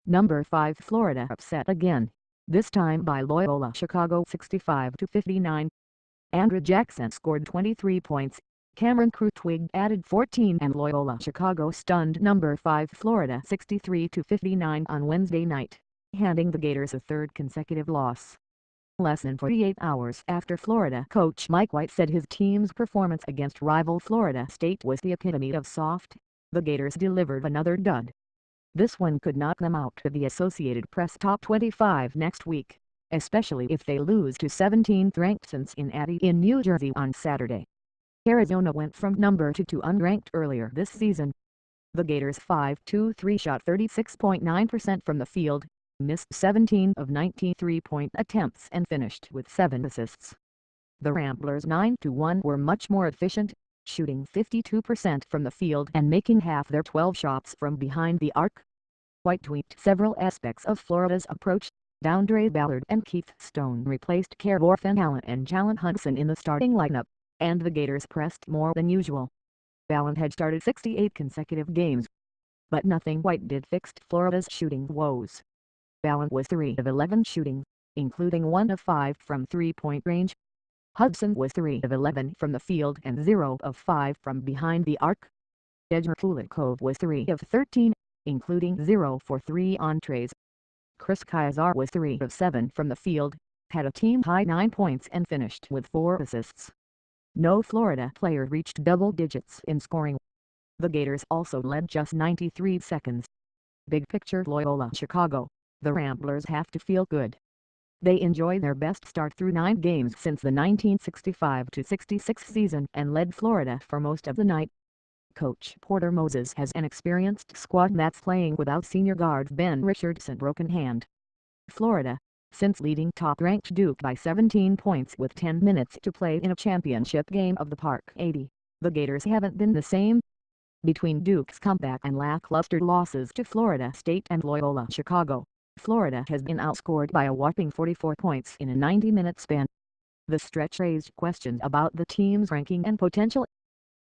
Number 5 Florida upset again, this time by Loyola-Chicago 65-59. Andrew Jackson scored 23 points, Cameron Krutwig added 14 and Loyola-Chicago stunned number 5 Florida 63-59 on Wednesday night, handing the Gators a third consecutive loss. Less than 48 hours after Florida coach Mike White said his team's performance against rival Florida State was the epitome of soft, the Gators delivered another dud. This one could knock them out of the Associated Press top 25 next week, especially if they lose to 17th-ranked Cincinnati in New Jersey on Saturday. Arizona went from number 2 to unranked earlier this season. The Gators 5-2-3 shot 36.9% from the field, missed 17 of 19 three-point attempts and finished with 7 assists. The Ramblers 9-1 were much more efficient, shooting 52% from the field and making half their 12 shots from behind the arc. White tweaked several aspects of Florida's approach. Downdre Ballard and Keith Stone replaced Kevorthan Allen and Jalen Hudson in the starting lineup, and the Gators pressed more than usual. Allen had started 68 consecutive games, but nothing White did fixed Florida's shooting woes. Allen was 3 of 11 shooting, including 1 of 5 from three-point range. Hudson was 3 of 11 from the field and 0 of 5 from behind the arc. Edger Kulikov was 3 of 13, including 0 for 3 entrees. Chris Kaiser was 3 of 7 from the field, had a team-high 9 points and finished with 4 assists. No Florida player reached double digits in scoring. The Gators also led just 93 seconds. Big picture Loyola-Chicago, the Ramblers have to feel good. They enjoy their best start through 9 games since the 1965-66 season and led Florida for most of the night. Coach Porter Moses has an experienced squad that's playing without senior guard Ben Richardson's broken hand. Florida, since leading top-ranked Duke by 17 points with 10 minutes to play in a championship game of the Park 80, the Gators haven't been the same. Between Duke's comeback and lackluster losses to Florida State and Loyola-Chicago, Florida has been outscored by a whopping 44 points in a 90-minute span. The stretch raised questions about the team's ranking and potential.